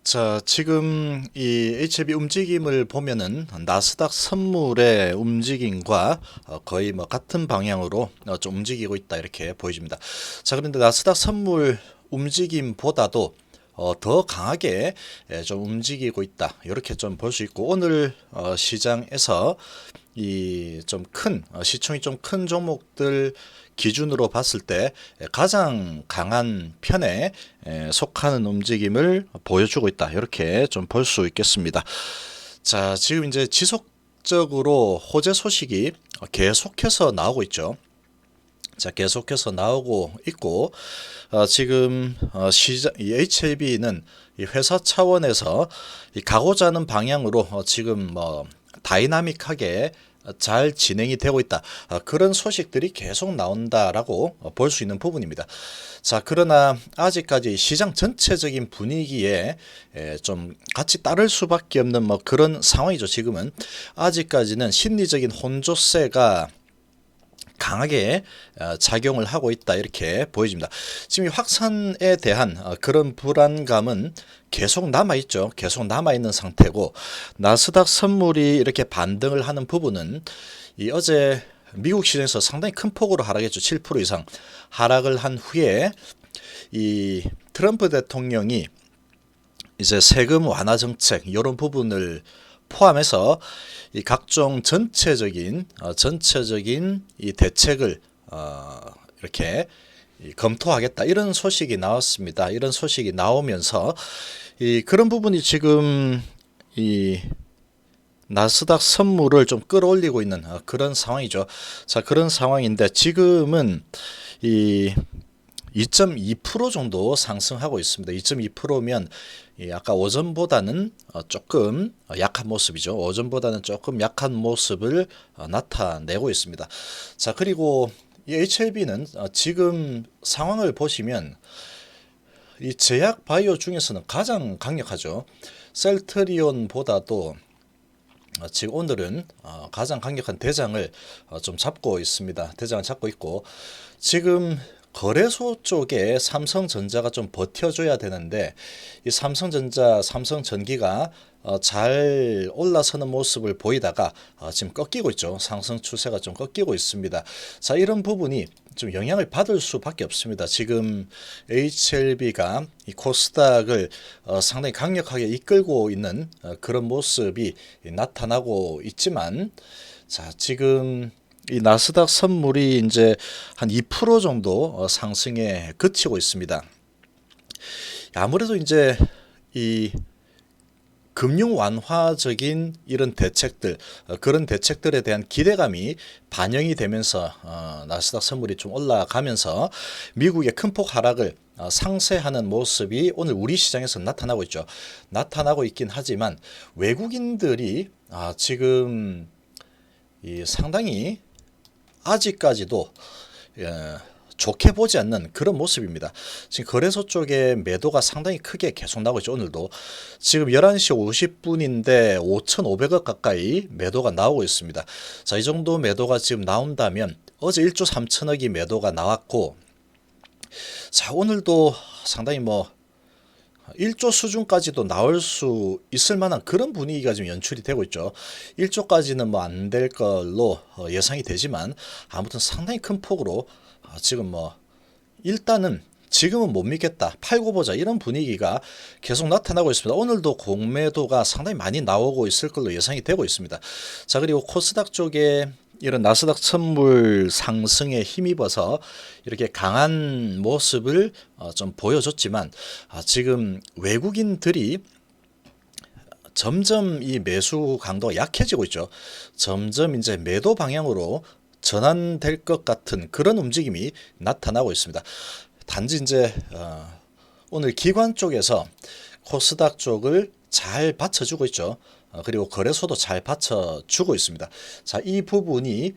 자, 지금 이 HLB 움직임을 보면은 나스닥 선물의 움직임과 거의 뭐 같은 방향으로 좀 움직이고 있다 이렇게 보여집니다. 자, 그런데 나스닥 선물 움직임보다도 더 강하게 좀 움직이고 있다 이렇게 좀 볼 수 있고, 오늘 시장에서 이 좀 큰 시총이 좀 큰 종목들 기준으로 봤을 때 가장 강한 편에 속하는 움직임을 보여주고 있다 이렇게 좀 볼 수 있겠습니다. 자, 지금 이제 지속적으로 호재 소식이 계속해서 나오고 있죠. 자, 계속해서 나오고 있고, 지금 시장 이 HLB는 이 회사 차원에서 이 가고자 하는 방향으로 지금 뭐 다이나믹하게 잘 진행이 되고 있다. 그런 소식들이 계속 나온다라고 볼 수 있는 부분입니다. 자, 그러나 아직까지 시장 전체적인 분위기에 좀 같이 따를 수밖에 없는 뭐 그런 상황이죠. 지금은 아직까지는 심리적인 혼조세가 강하게 작용을 하고 있다 이렇게 보여집니다. 지금 이 확산에 대한 그런 불안감은 계속 남아있죠. 계속 남아있는 상태고, 나스닥 선물이 이렇게 반등을 하는 부분은 이 어제 미국 시장에서 상당히 큰 폭으로 하락했죠. 7% 이상 하락을 한 후에 이 트럼프 대통령이 이제 세금 완화 정책 이런 부분을 포함해서 이 각종 전체적인 이 대책을 이렇게 검토하겠다 이런 소식이 나왔습니다. 이런 소식이 나오면서 이 그런 부분이 지금 이 나스닥 선물을 좀 끌어올리고 있는 그런 상황이죠. 자, 그런 상황인데 지금은 이 2.2% 정도 상승하고 있습니다. 2.2%면 아까 오전보다는 조금 약한 모습이죠. 오전보다는 조금 약한 모습을 나타내고 있습니다. 자, 그리고 이 HLB는 지금 상황을 보시면 이 제약 바이오 중에서는 가장 강력하죠. 셀트리온보다도 지금 오늘은 가장 강력한 대장을 좀 잡고 있습니다. 대장을 잡고 있고, 지금 거래소 쪽에 삼성전자가 좀 버텨줘야 되는데 이 삼성전기가 잘 올라서는 모습을 보이다가 지금 꺾이고 있죠. 상승 추세가 좀 꺾이고 있습니다. 자, 이런 부분이 좀 영향을 받을 수밖에 없습니다. 지금 HLB가 이 코스닥을 상당히 강력하게 이끌고 있는 그런 모습이 나타나고 있지만, 자, 지금 이 나스닥 선물이 이제 한 2% 정도 상승에 그치고 있습니다. 아무래도 이제 이 금융 완화적인 이런 대책들, 그런 대책들에 대한 기대감이 반영이 되면서 나스닥 선물이 좀 올라가면서 미국의 큰 폭 하락을 상쇄하는 모습이 오늘 우리 시장에서 나타나고 있죠. 나타나고 있긴 하지만 외국인들이 지금 상당히 아직까지도 좋게 보지 않는 그런 모습입니다. 지금 거래소 쪽에 매도가 상당히 크게 계속 나오고 있죠. 오늘도 지금 11시 50분인데 5,500억 가까이 매도가 나오고 있습니다. 자, 이 정도 매도가 지금 나온다면 어제 1조 3천억이 매도가 나왔고, 자, 오늘도 상당히 뭐 1조 수준까지도 나올 수 있을 만한 그런 분위기가 지금 연출이 되고 있죠. 1조까지는 뭐 안 될 걸로 예상이 되지만, 아무튼 상당히 큰 폭으로 지금 뭐 일단은 지금은 못 믿겠다, 팔고 보자, 이런 분위기가 계속 나타나고 있습니다. 오늘도 공매도가 상당히 많이 나오고 있을 걸로 예상이 되고 있습니다. 자, 그리고 코스닥 쪽에 이런 나스닥 선물 상승에 힘입어서 이렇게 강한 모습을 좀 보여줬지만, 지금 외국인들이 점점 이 매수 강도가 약해지고 있죠. 점점 이제 매도 방향으로 전환될 것 같은 그런 움직임이 나타나고 있습니다. 단지 이제 오늘 기관 쪽에서 코스닥 쪽을 잘 받쳐주고 있죠. 그리고 거래소도 잘 받쳐주고 있습니다. 자, 이 부분이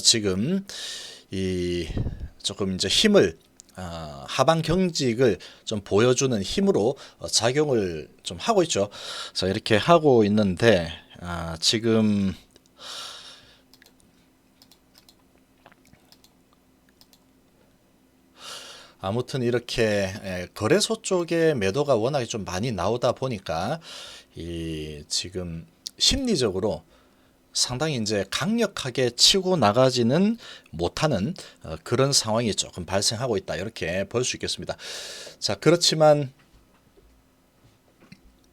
지금 이 조금 이제 힘을 하방 경직을 좀 보여주는 힘으로 작용을 좀 하고 있죠. 자, 이렇게 하고 있는데 지금 아무튼 이렇게 거래소 쪽에 매도가 워낙에 좀 많이 나오다 보니까 이 지금 심리적으로 상당히 이제 강력하게 치고 나가지는 못하는 그런 상황이 조금 발생하고 있다, 이렇게 볼 수 있겠습니다. 자, 그렇지만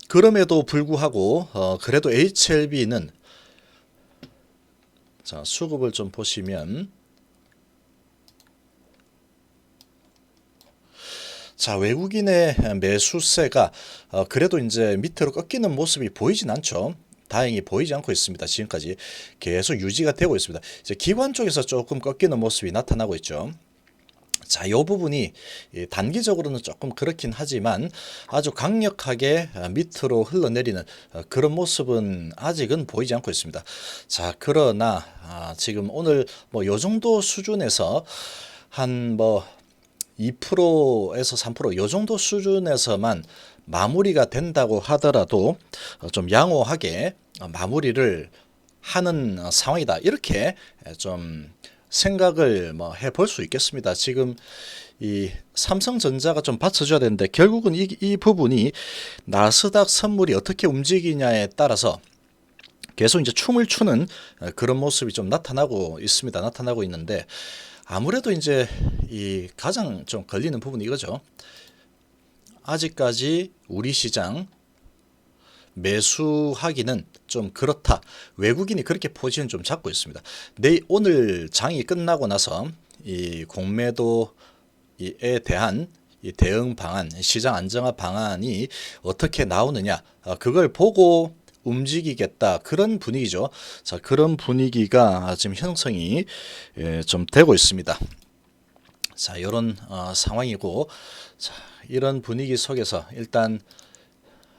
그럼에도 불구하고 그래도 HLB는 자, 수급을 좀 보시면, 자, 외국인의 매수세가 그래도 이제 밑으로 꺾이는 모습이 보이진 않죠. 다행히 보이지 않고 있습니다. 지금까지 계속 유지가 되고 있습니다. 이제 기관 쪽에서 조금 꺾이는 모습이 나타나고 있죠. 자, 이 부분이 단기적으로는 조금 그렇긴 하지만 아주 강력하게 밑으로 흘러내리는 그런 모습은 아직은 보이지 않고 있습니다. 자, 그러나 지금 오늘 뭐 요 정도 수준에서 한 뭐 2%에서 3%요 정도 수준에서만 마무리가 된다고 하더라도 좀 양호하게 마무리를 하는 상황이다, 이렇게 좀 생각을 뭐 해볼 수 있겠습니다. 지금 이 삼성전자가 좀 받쳐줘야 되는데 결국은 이 부분이 나스닥 선물이 어떻게 움직이냐에 따라서 계속 이제 춤을 추는 그런 모습이 좀 나타나고 있습니다. 나타나고 있는데 아무래도 이제 이 가장 좀 걸리는 부분이 이거죠. 아직까지 우리 시장 매수하기는 좀 그렇다. 외국인이 그렇게 포지션 좀 잡고 있습니다. 오늘 장이 끝나고 나서 이 공매도에 대한 이 대응 방안, 시장 안정화 방안이 어떻게 나오느냐, 그걸 보고 움직이겠다, 그런 분위기죠. 자, 그런 분위기가 지금 형성이 좀 되고 있습니다. 자, 이런 상황이고, 자, 이런 분위기 속에서 일단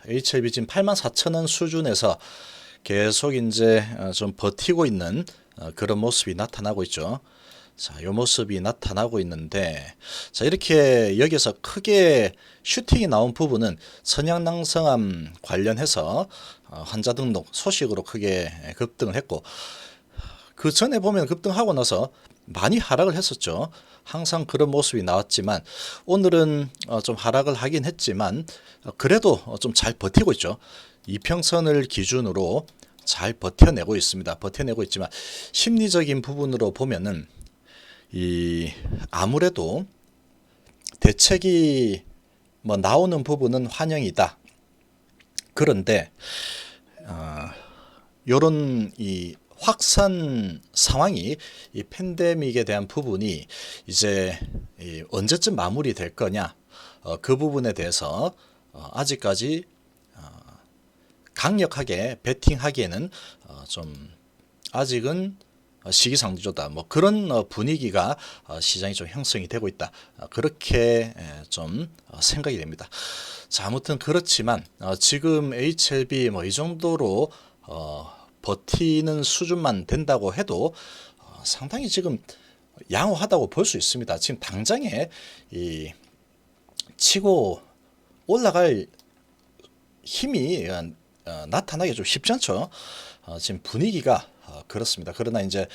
HLB 지금 84,000원 수준에서 계속 이제 좀 버티고 있는 그런 모습이 나타나고 있죠. 자, 이 모습이 나타나고 있는데, 자, 이렇게 여기서 크게 슈팅이 나온 부분은 선양낭성암 관련해서 환자 등록 소식으로 크게 급등을 했고, 그 전에 보면 급등하고 나서 많이 하락을 했었죠. 항상 그런 모습이 나왔지만 오늘은 좀 하락을 하긴 했지만 그래도 좀 잘 버티고 있죠. 이평선을 기준으로 잘 버텨내고 있습니다. 버텨내고 있지만 심리적인 부분으로 보면은 이 아무래도 대책이 뭐 나오는 부분은 환영이다. 그런데 요런 이 확산 상황이, 이 팬데믹에 대한 부분이 이제 언제쯤 마무리될 거냐, 그 부분에 대해서 아직까지 강력하게 베팅하기에는 좀 아직은 시기상조다, 뭐 그런 분위기가 시장이 좀 형성이 되고 있다, 그렇게 좀 생각이 됩니다. 자, 아무튼 그렇지만 지금 HLB 뭐 이 정도로 버티는 수준만 된다고 해도 상당히 지금 양호하다고 볼 수 있습니다. 지금 당장에 이 치고 올라갈 힘이 나타나기 좀 쉽지 않죠. 지금 분위기가 그렇습니다. 그러나 이제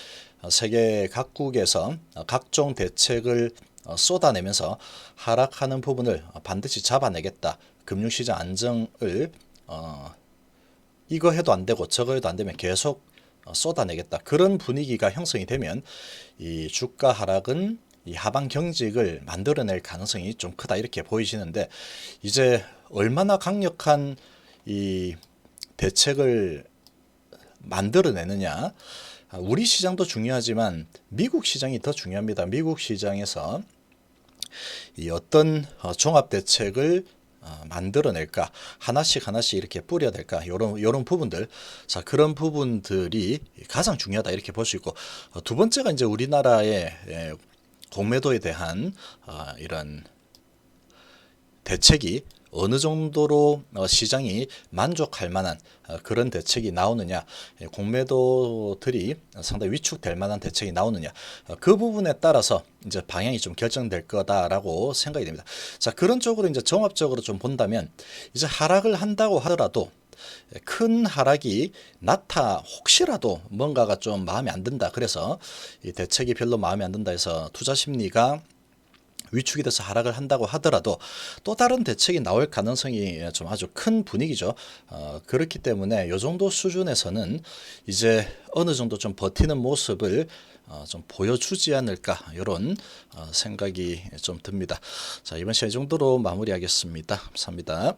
세계 각국에서 각종 대책을 쏟아내면서 하락하는 부분을 반드시 잡아내겠다, 금융시장 안정을 이거 해도 안 되고 저거 해도 안 되면 계속 쏟아내겠다, 그런 분위기가 형성이 되면 이 주가 하락은 이 하방 경직을 만들어낼 가능성이 좀 크다, 이렇게 보이시는데, 이제 얼마나 강력한 이 대책을 만들어내느냐, 우리 시장도 중요하지만 미국 시장이 더 중요합니다. 미국 시장에서 이 어떤 종합 대책을 만들어낼까, 하나씩 이렇게 뿌려낼까, 요런 부분들, 자, 그런 부분들이 가장 중요하다, 이렇게 볼 수 있고, 두 번째가 이제 우리나라의 공매도에 대한 이런 대책이 어느 정도로 시장이 만족할 만한 그런 대책이 나오느냐, 공매도들이 상당히 위축될 만한 대책이 나오느냐, 그 부분에 따라서 이제 방향이 좀 결정될 거다라고 생각이 됩니다. 자, 그런 쪽으로 이제 종합적으로 좀 본다면, 이제 하락을 한다고 하더라도 큰 하락이 혹시라도 뭔가가 좀 마음에 안 든다, 그래서 이 대책이 별로 마음에 안 든다 해서 투자 심리가 위축이 돼서 하락을 한다고 하더라도 또 다른 대책이 나올 가능성이 좀 아주 큰 분위기죠. 그렇기 때문에 이 정도 수준에서는 이제 어느 정도 좀 버티는 모습을 좀 보여주지 않을까 이런 생각이 좀 듭니다. 자, 이번 시간 이 정도로 마무리하겠습니다. 감사합니다.